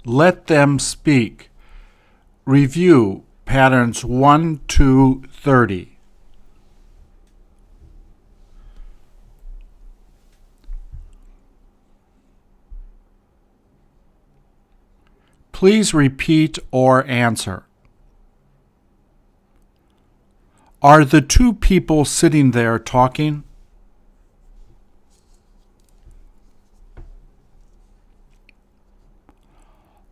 Let them speak. Review patterns 1 to 30. Please repeat or answer. Are the two people sitting there talking?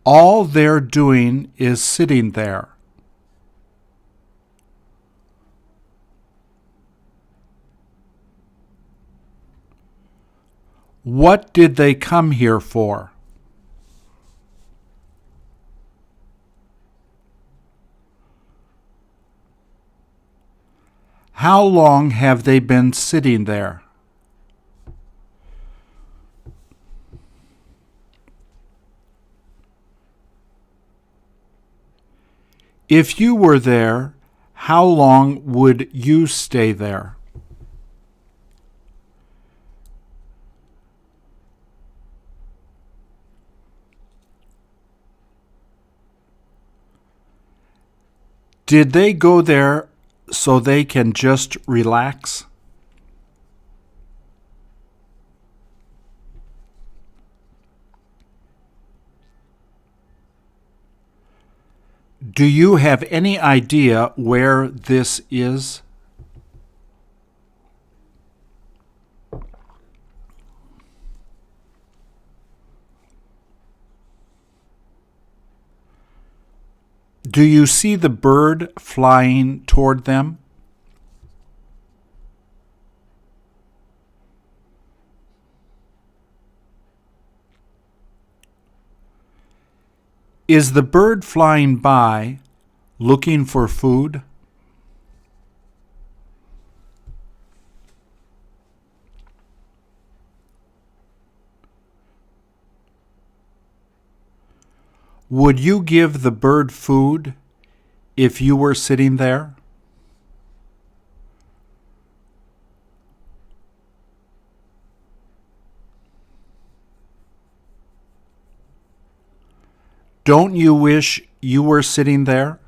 All they're doing is sitting there. What did they come here for? How long have they been sitting there? If you were there, how long would you stay there? Did they go there so they can just relax? Do you have any idea where this is? Do you see the bird flying toward them? Is the bird flying by looking for food? Would you give the bird food if you were sitting there? Don't you wish you were sitting there?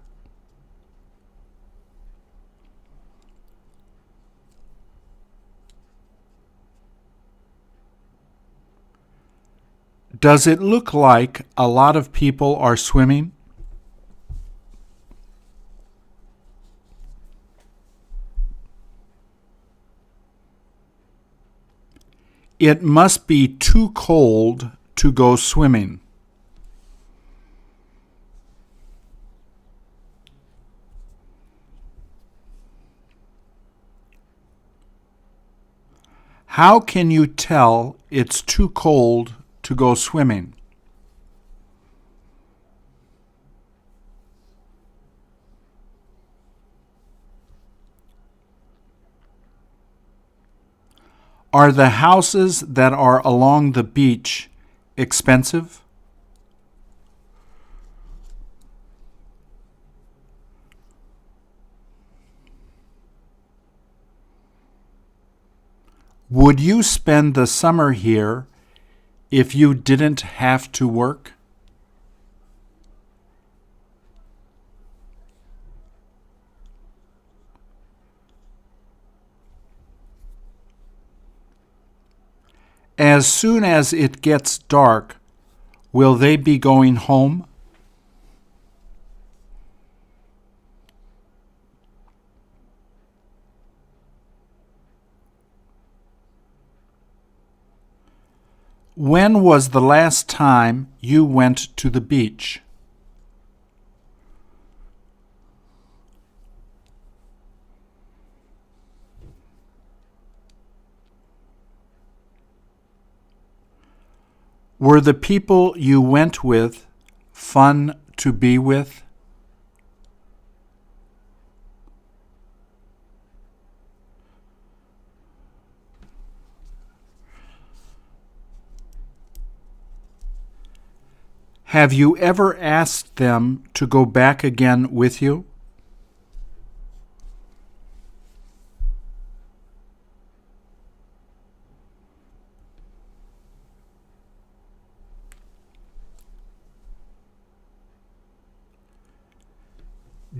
Does it look like a lot of people are swimming? It must be too cold to go swimming. How can you tell it's too cold to go swimming? Are the houses that are along the beach expensive? Would you spend the summer here if you didn't have to work? As soon as it gets dark, will they be going home? When was the last time you went to the beach? Were the people you went with fun to be with? Have you ever asked them to go back again with you?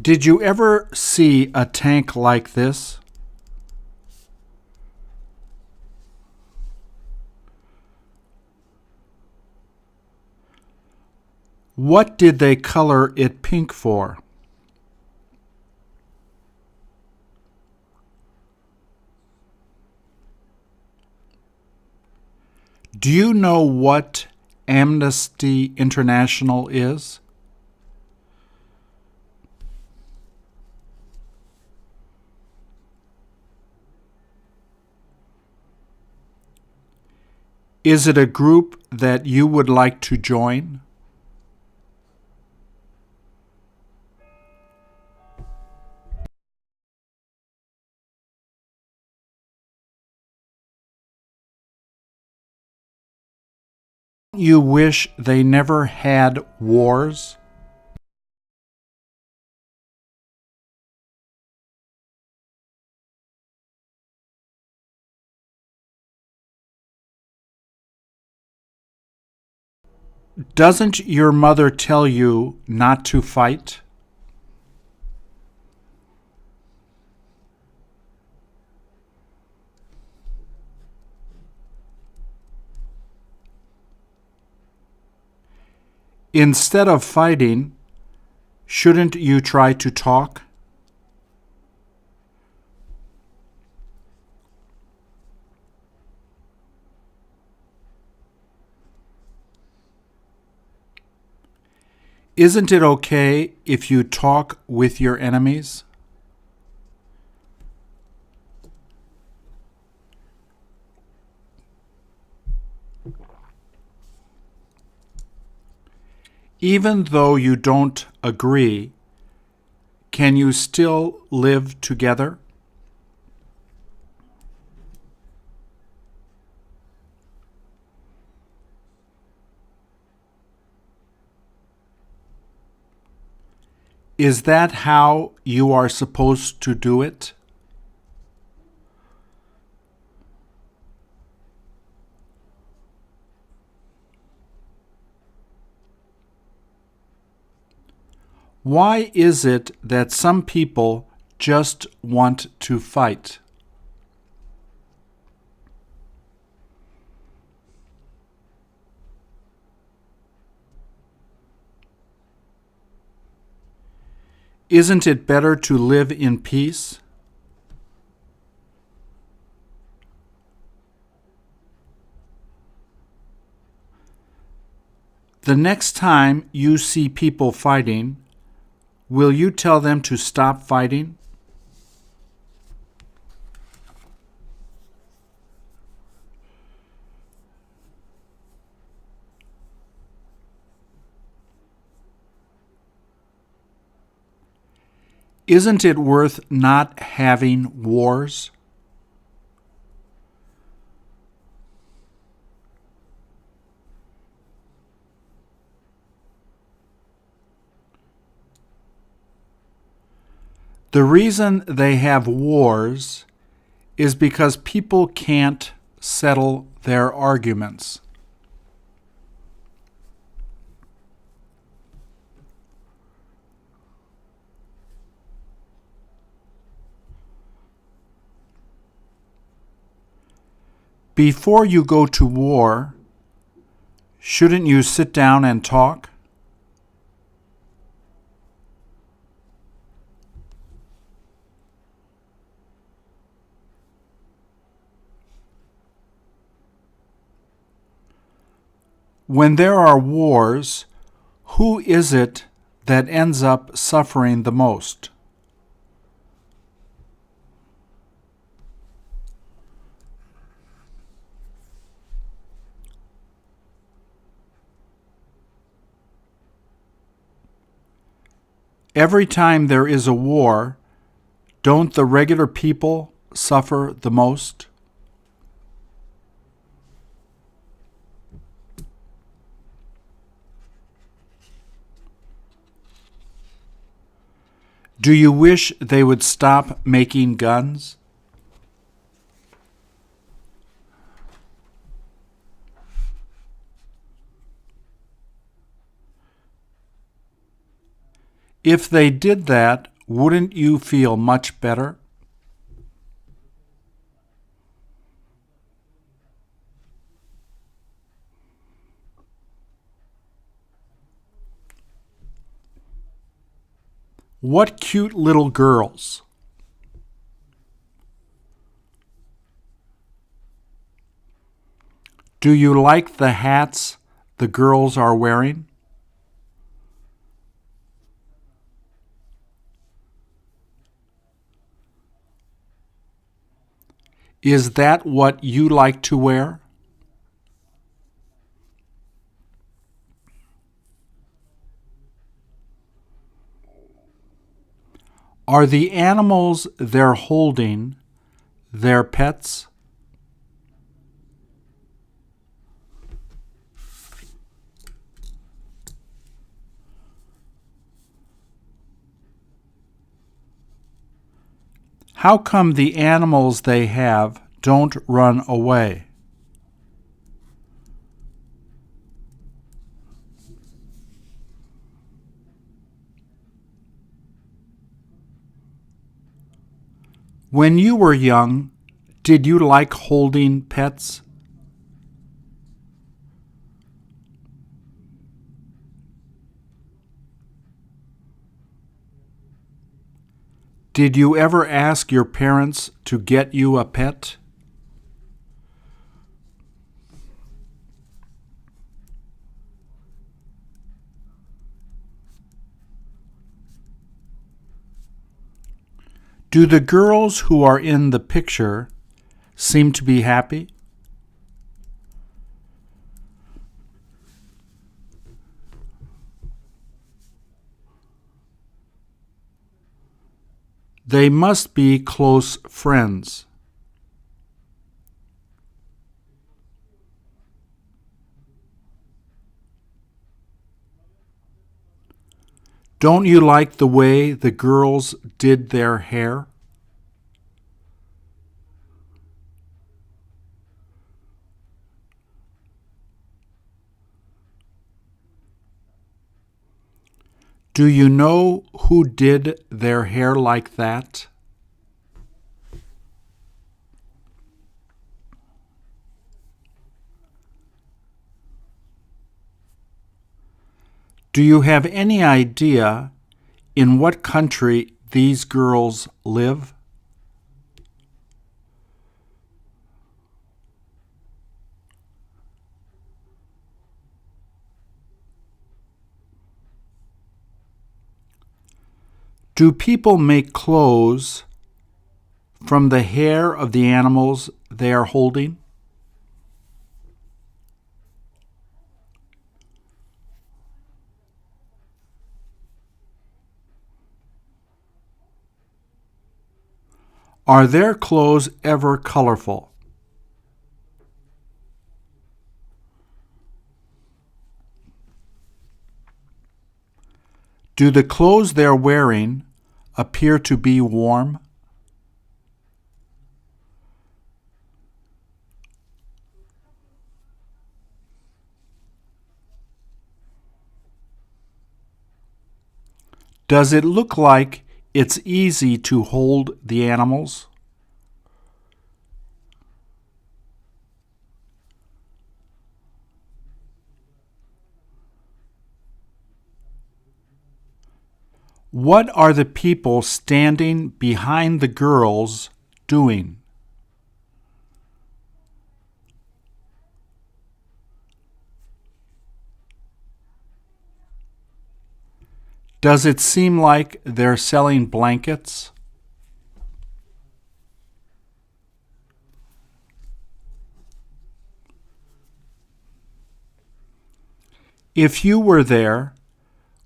Did you ever see a tank like this? What did they color it pink for? Do you know what Amnesty International is? Is it a group that you would like to join? You wish they never had wars? Doesn't your mother tell you not to fight? Instead of fighting, shouldn't you try to talk? Isn't it okay if you talk with your enemies? Even though you don't agree, can you still live together? Is that how you are supposed to do it? Why is it that some people just want to fight? Isn't it better to live in peace? The next time you see people fighting, will you tell them to stop fighting? Isn't it worth not having wars? The reason they have wars is because people can't settle their arguments. Before you go to war, shouldn't you sit down and talk? When there are wars, who is it that ends up suffering the most? Every time there is a war, don't the regular people suffer the most? Do you wish they would stop making guns? If they did that, wouldn't you feel much better? What cute little girls. Do you like the hats the girls are wearing? Is that what you like to wear? Are the animals they're holding their pets? How come the animals they have don't run away? When you were young, did you like holding pets? Did you ever ask your parents to get you a pet? Do the girls who are in the picture seem to be happy? They must be close friends. Don't you like the way the girls did their hair? Do you know who did their hair like that? Do you have any idea in what country these girls live? Do people make clothes from the hair of the animals they are holding? Are their clothes ever colorful? Do the clothes they're wearing appear to be warm? Does it look like it's easy to hold the animals? What are the people standing behind the girls doing? Does it seem like they're selling blankets? If you were there,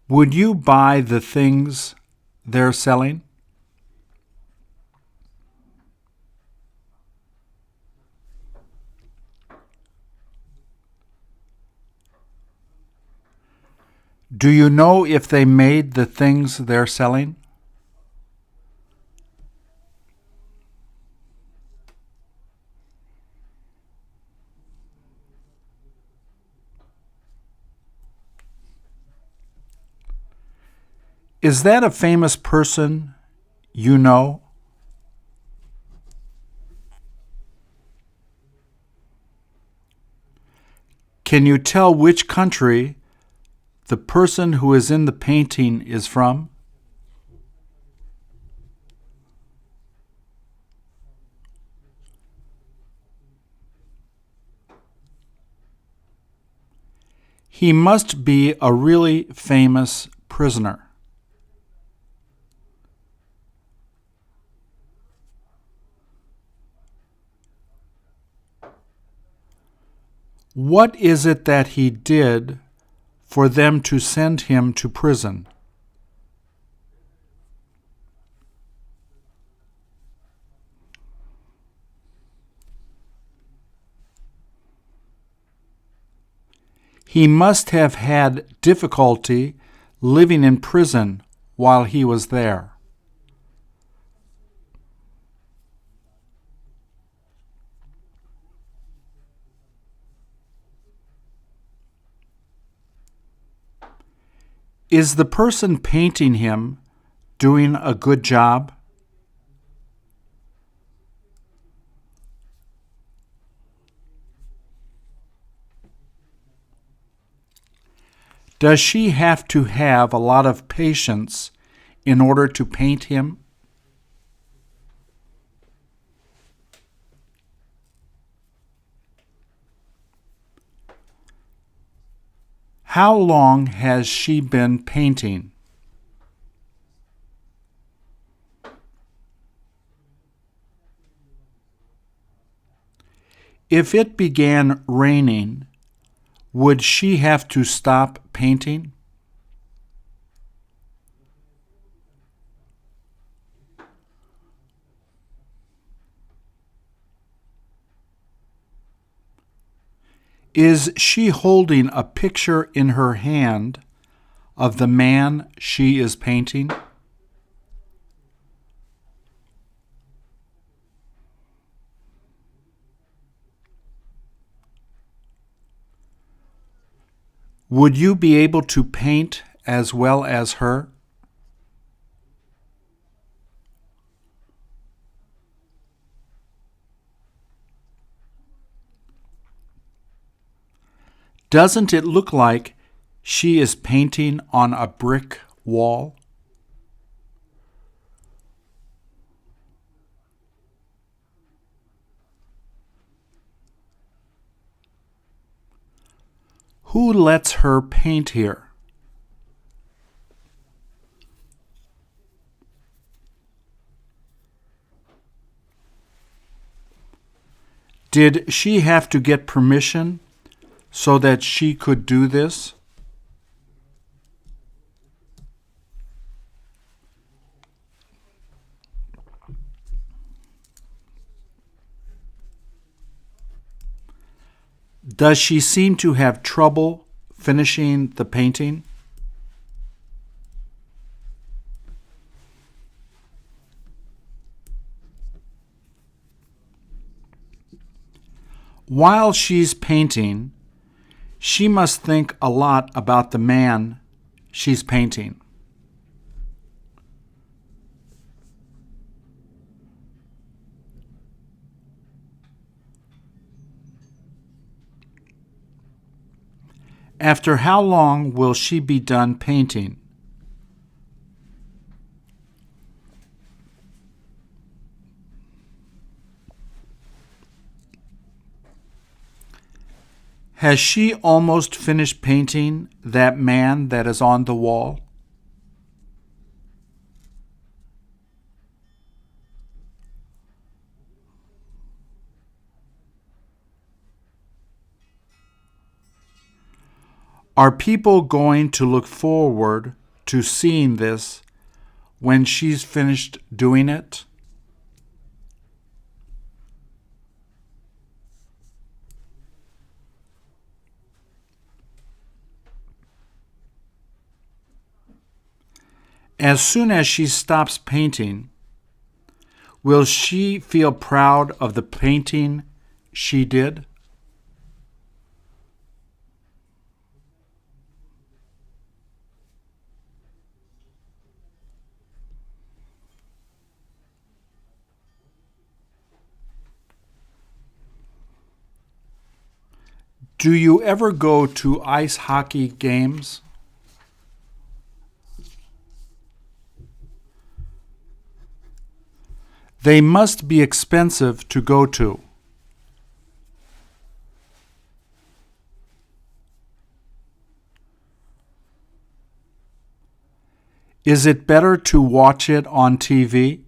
would you buy the things they're selling? Do you know if they made the things they're selling? Is that a famous person you know? Can you tell which country the person who is in the painting is from? He must be a really famous prisoner. What is it that he did for them to send him to prison? He must have had difficulty living in prison while he was there. Is the person painting him doing a good job? Does she have to have a lot of patience in order to paint him? How long has she been painting? If it began raining, would she have to stop painting? Is she holding a picture in her hand of the man she is painting? Would you be able to paint as well as her? Doesn't it look like she is painting on a brick wall? Who lets her paint here? Did she have to get permission so that she could do this? Does she seem to have trouble finishing the painting? While she's painting, she must think a lot about the man she's painting. After how long will she be done painting? Has she almost finished painting that man that is on the wall? Are people going to look forward to seeing this when she's finished doing it? As soon as she stops painting, will she feel proud of the painting she did? Do you ever go to ice hockey games? They must be expensive to go to. Is it better to watch it on TV?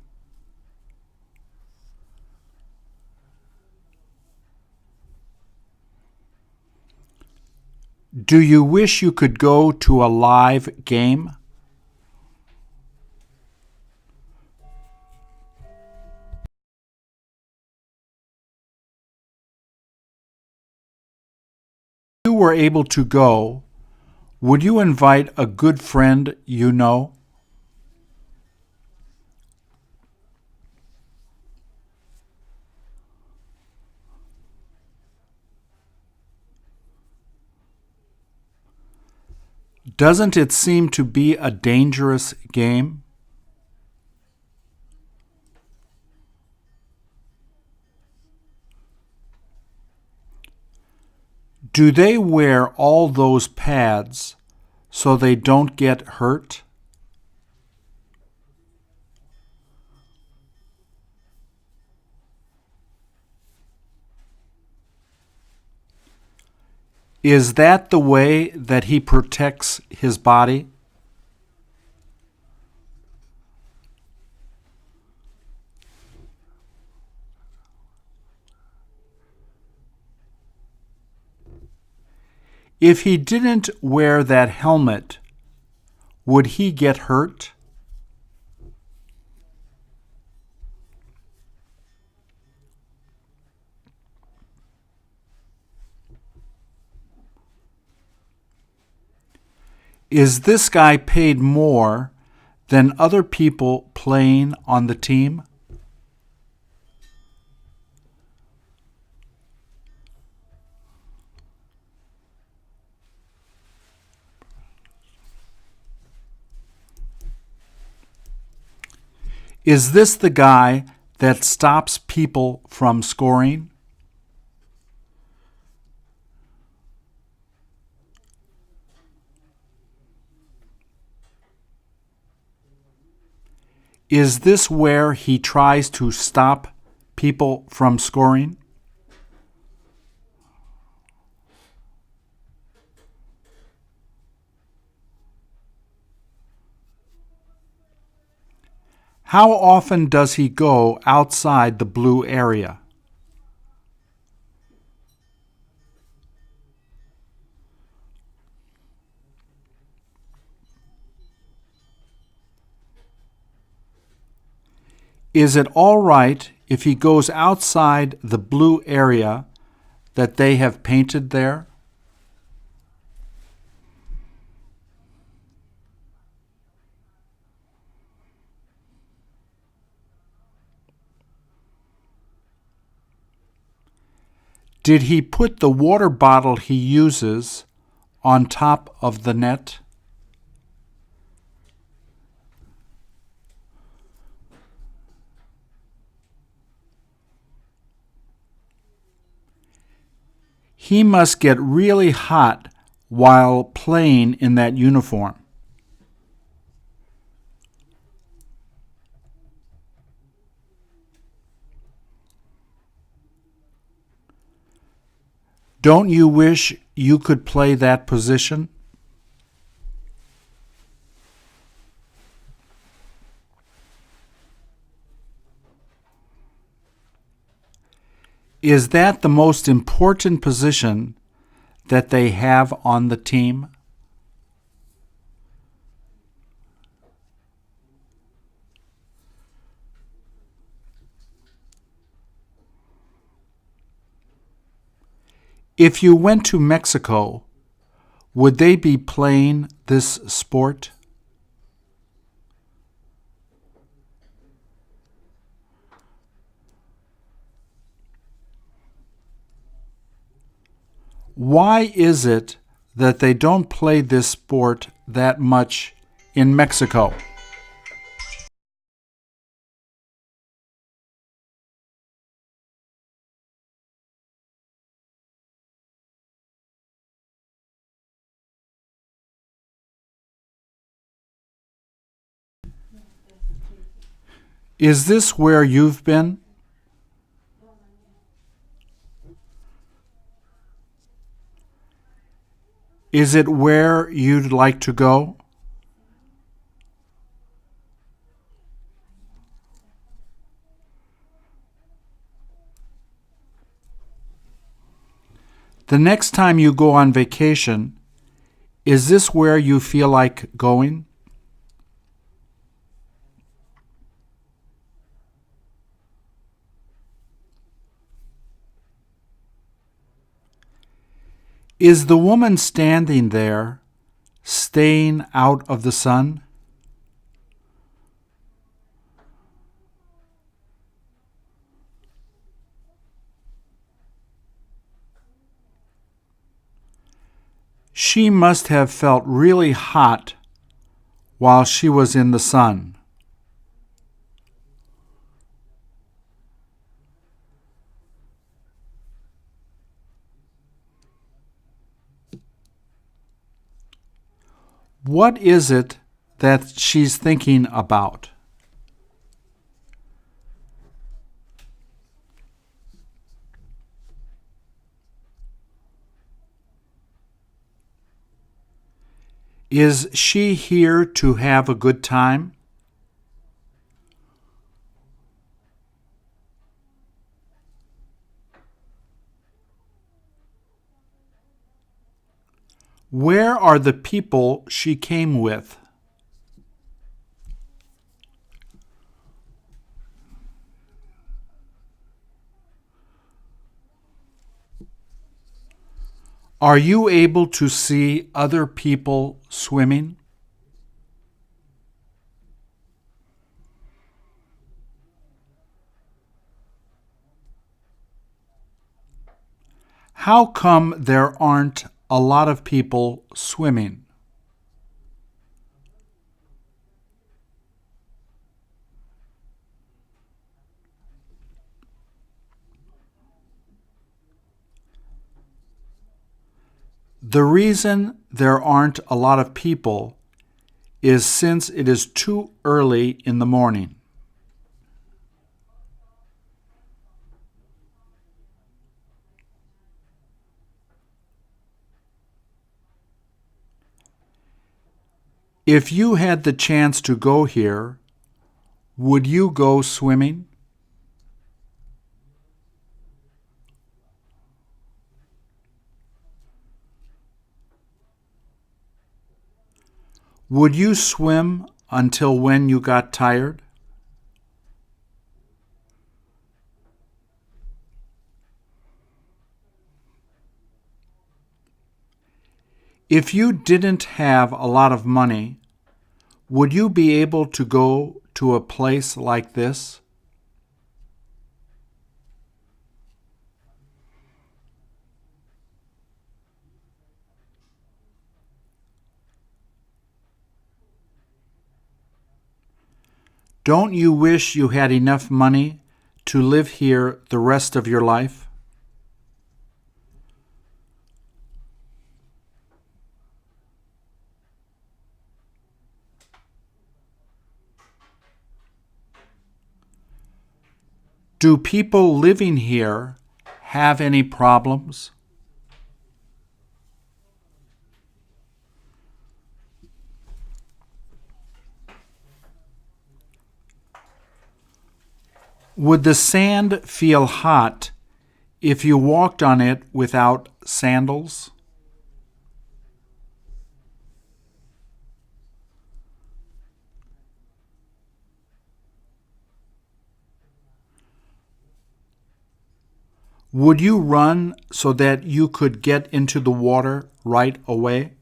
Do you wish you could go to a live game? If you were able to go, would you invite a good friend you know? Doesn't it seem to be a dangerous game? Do they wear all those pads so they don't get hurt? Is that the way that he protects his body? If he didn't wear that helmet, would he get hurt? Is this guy paid more than other people playing on the team? Is this the guy that stops people from scoring? Is this where he tries to stop people from scoring? How often does he go outside the blue area? Is it all right if he goes outside the blue area that they have painted there? Did he put the water bottle he uses on top of the net? He must get really hot while playing in that uniform. Don't you wish you could play that position? Is that the most important position that they have on the team? If you went to Mexico, would they be playing this sport? Why is it that they don't play this sport that much in Mexico? Is this where you've been? Is it where you'd like to go? The next time you go on vacation, is this where you feel like going? Is the woman standing there staying out of the sun? She must have felt really hot while she was in the sun. What is it that she's thinking about? Is she here to have a good time? Where are the people she came with? Are you able to see other people swimming? How come there aren't a lot of people swimming? The reason there aren't a lot of people is since it is too early in the morning. If you had the chance to go here, would you go swimming? Would you swim until when you got tired? If you didn't have a lot of money, would you be able to go to a place like this? Don't you wish you had enough money to live here the rest of your life? Do people living here have any problems? Would the sand feel hot if you walked on it without sandals? Would you run so that you could get into the water right away?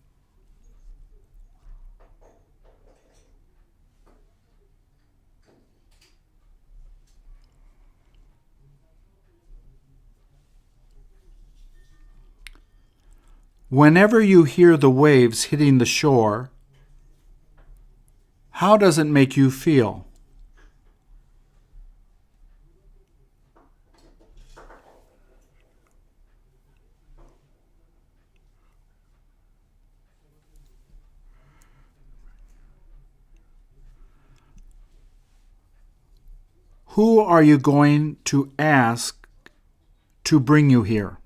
Whenever you hear the waves hitting the shore, how does it make you feel? Who are you going to ask to bring you here?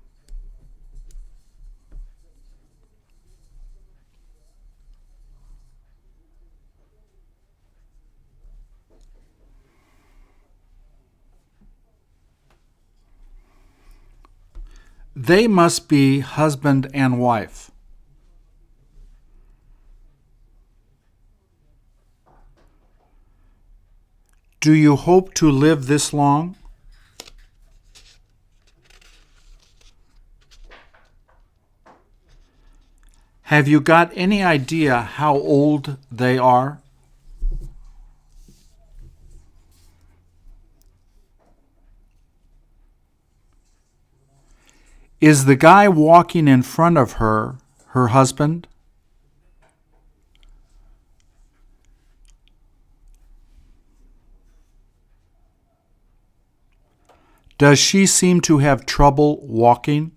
They must be husband and wife. Do you hope to live this long? Have you got any idea how old they are? Is the guy walking in front of her her husband? Does she seem to have trouble walking?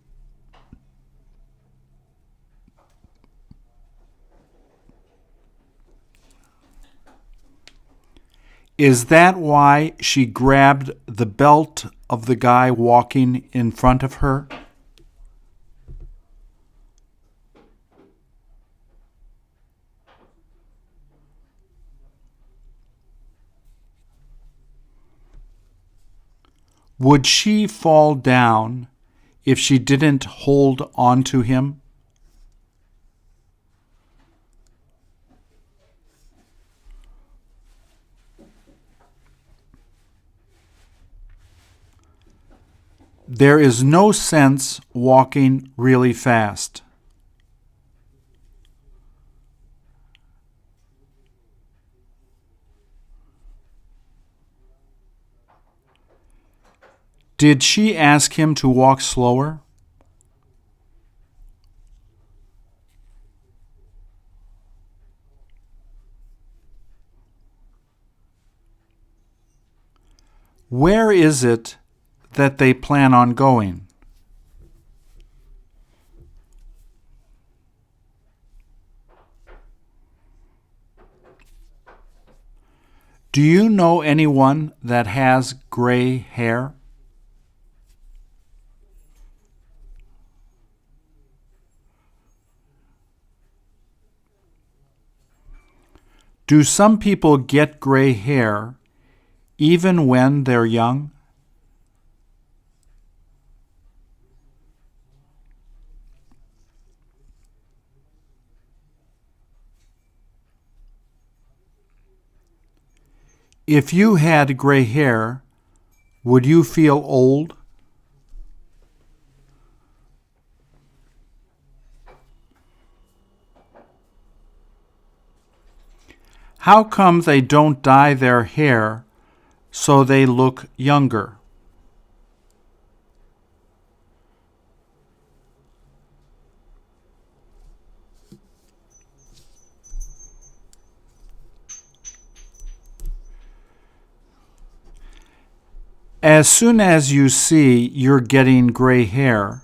Is that why she grabbed the belt of the guy walking in front of her? Would she fall down if she didn't hold on to him? There is no sense walking really fast. Did she ask him to walk slower? Where is it that they plan on going? Do you know anyone that has gray hair? Do some people get gray hair even when they're young? If you had gray hair, would you feel old? How come they don't dye their hair so they look younger? As soon as you see you're getting gray hair,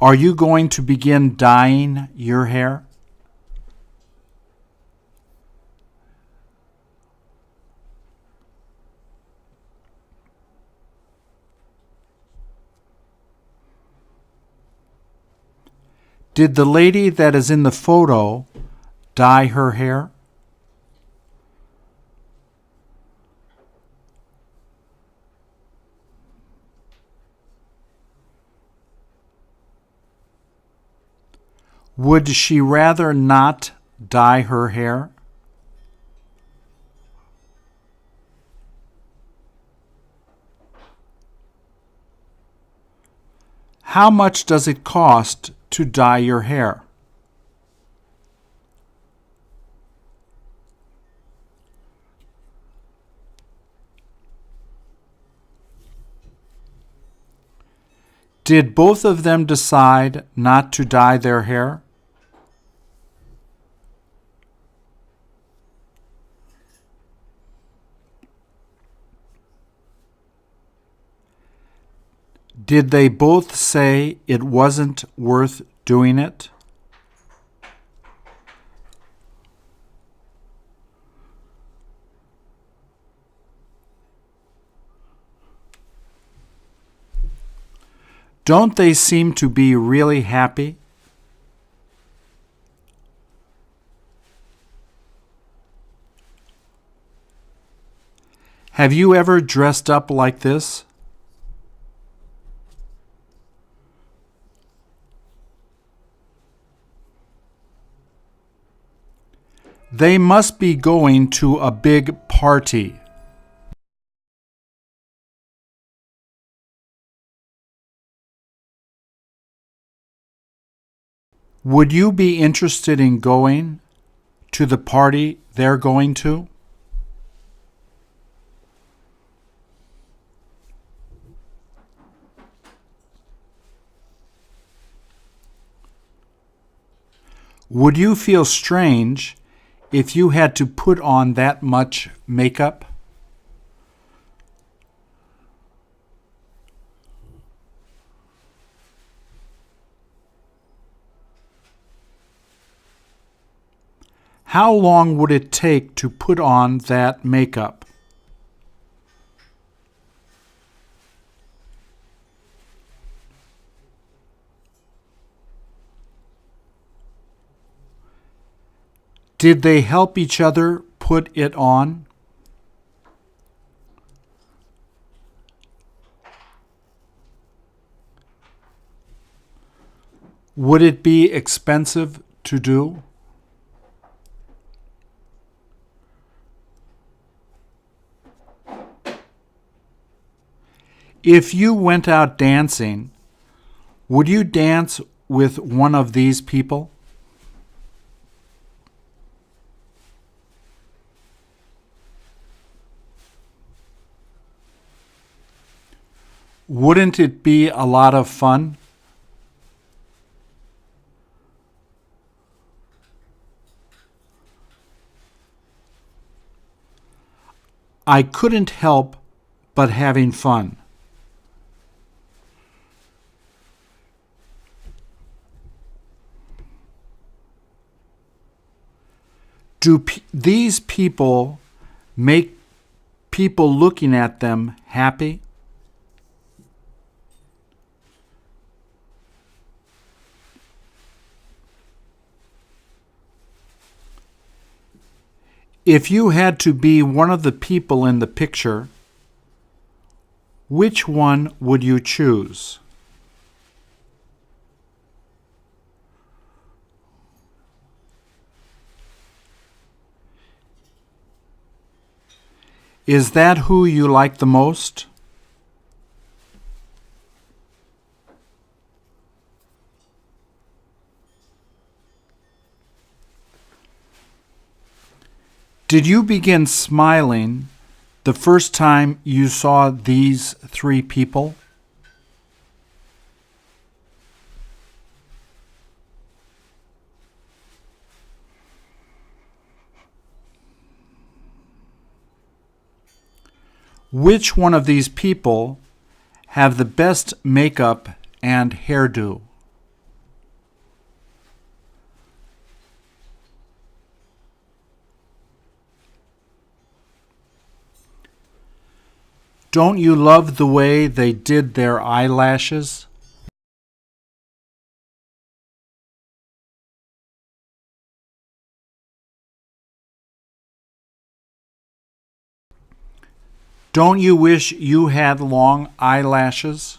are you going to begin dyeing your hair? Did the lady that is in the photo dye her hair? Would she rather not dye her hair? How much does it cost to dye your hair? Did both of them decide not to dye their hair? Did they both say it wasn't worth doing it? Don't they seem to be really happy? Have you ever dressed up like this? They must be going to a big party. Would you be interested in going to the party they're going to? Would you feel strange if you had to put on that much makeup? How long would it take to put on that makeup? Did they help each other put it on? Would it be expensive to do? If you went out dancing, would you dance with one of these people? Wouldn't it be a lot of fun? I couldn't help but having fun. Do these people make people looking at them happy? If you had to be one of the people in the picture, which one would you choose? Is that who you like the most? Did you begin smiling the first time you saw these three people? Which one of these people have the best makeup and hairdo? Don't you love the way they did their eyelashes? Don't you wish you had long eyelashes?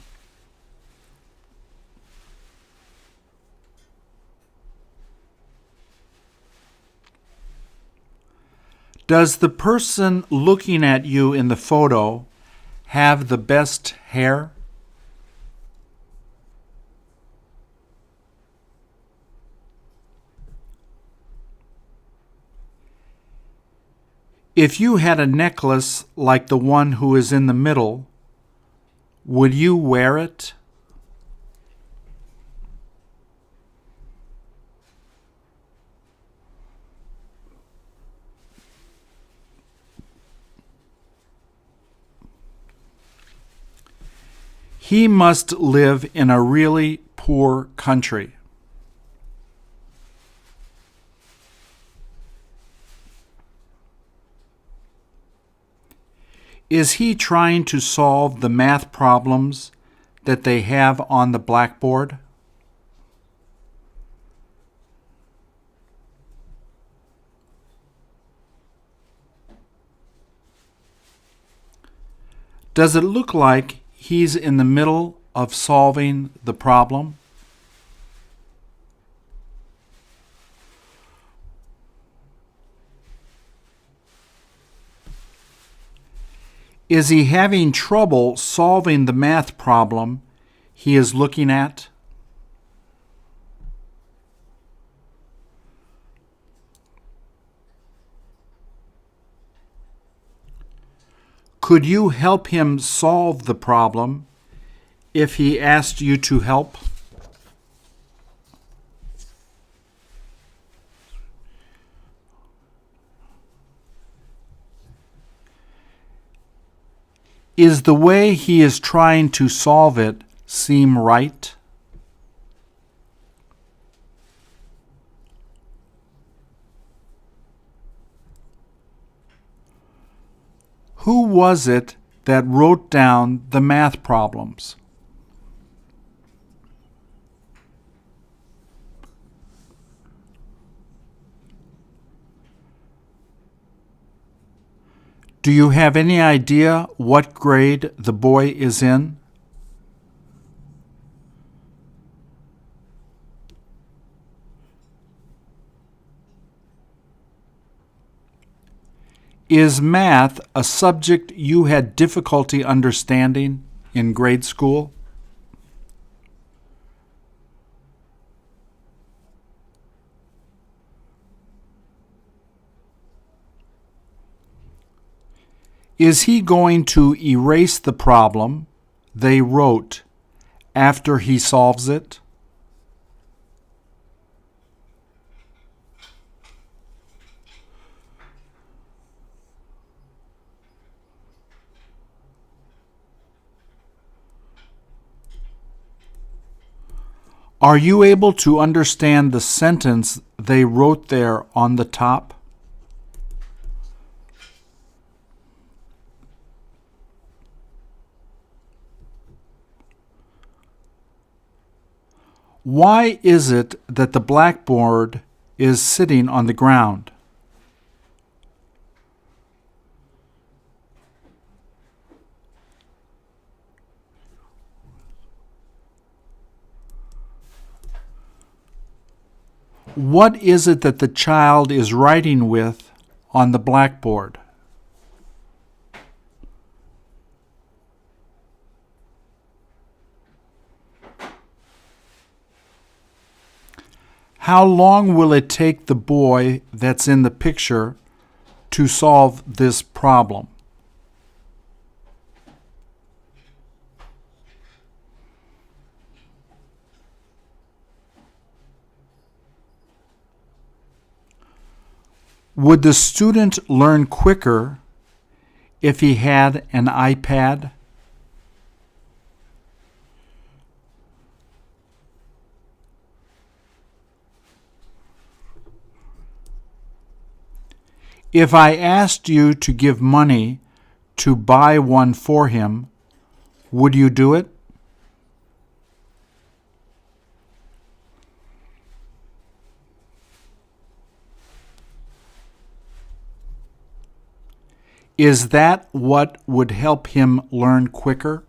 Does the person looking at you in the photo have the best hair? If you had a necklace like the one who is in the middle, would you wear it? He must live in a really poor country. Is he trying to solve the math problems that they have on the blackboard? Does it look like he's in the middle of solving the problem? Is he having trouble solving the math problem he is looking at? Could you help him solve the problem if he asked you to help? Is the way he is trying to solve it seem right? Who was it that wrote down the math problems? Do you have any idea what grade the boy is in? Is math a subject you had difficulty understanding in grade school? Is he going to erase the problem they wrote after he solves it? Are you able to understand the sentence they wrote there on the top? Why is it that the blackboard is sitting on the ground? What is it that the child is writing with on the blackboard? How long will it take the boy that's in the picture to solve this problem? Would the student learn quicker if he had an iPad? If I asked you to give money to buy one for him, would you do it? Is that what would help him learn quicker?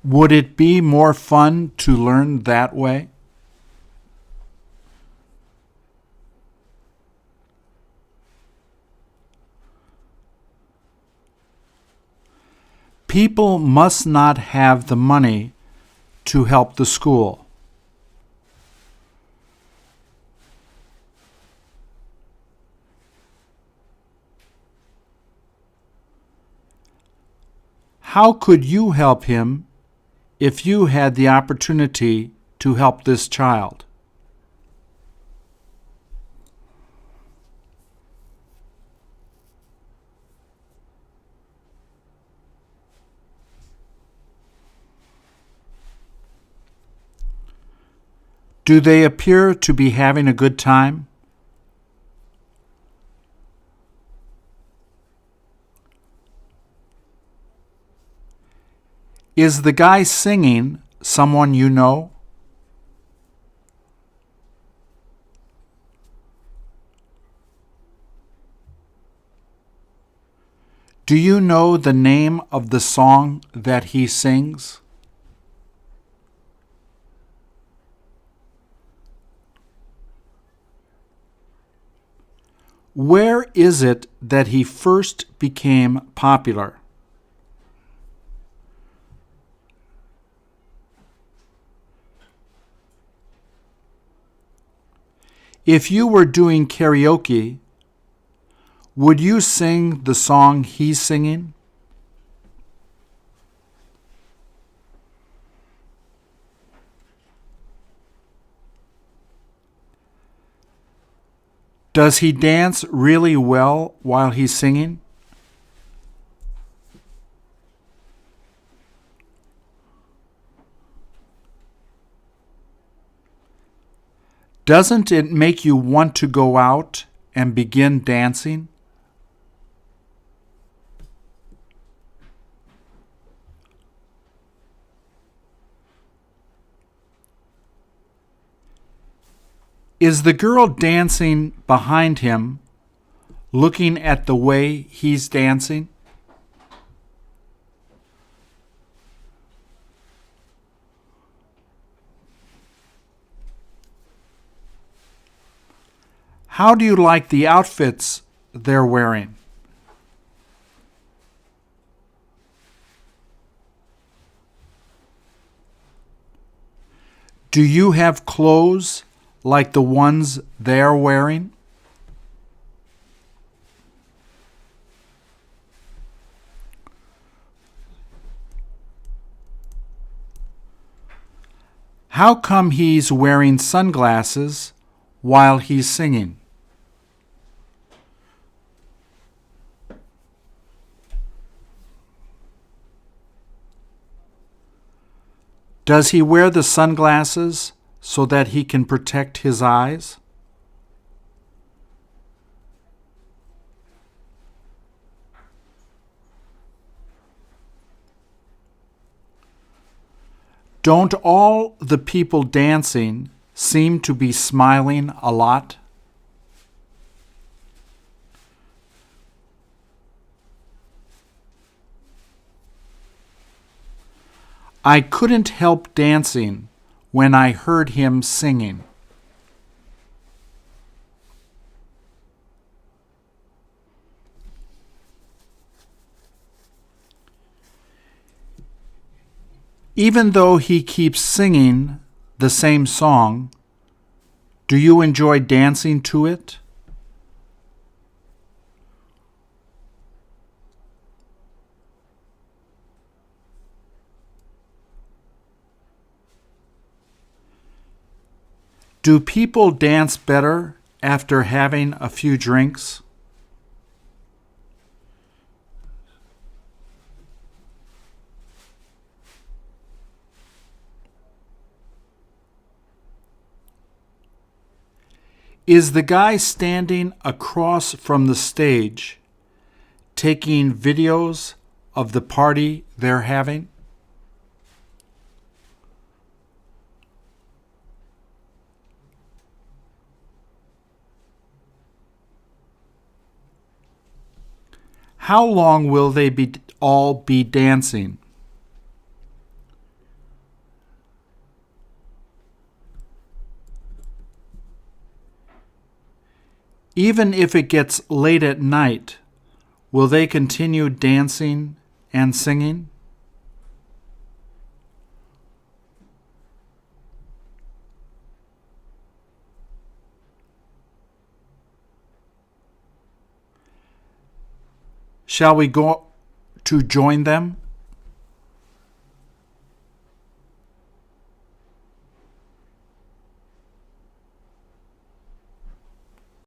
Would it be more fun to learn that way? People must not have the money to help the school. How could you help him if you had the opportunity to help this child? Do they appear to be having a good time? Is the guy singing someone you know? Do you know the name of the song that he sings? Where is it that he first became popular? If you were doing karaoke, would you sing the song he's singing? Does he dance really well while he's singing? Doesn't it make you want to go out and begin dancing? Is the girl dancing behind him looking at the way he's dancing? How do you like the outfits they're wearing? Do you have clothes like the ones they're wearing? How come he's wearing sunglasses while he's singing? Does he wear the sunglasses so that he can protect his eyes? Don't all the people dancing seem to be smiling a lot? I couldn't help dancing when I heard him singing. Even though he keeps singing the same song, do you enjoy dancing to it? Do people dance better after having a few drinks? Is the guy standing across from the stage taking videos of the party they're having? How long will they all be dancing? Even if it gets late at night, will they continue dancing and singing? Shall we go to join them?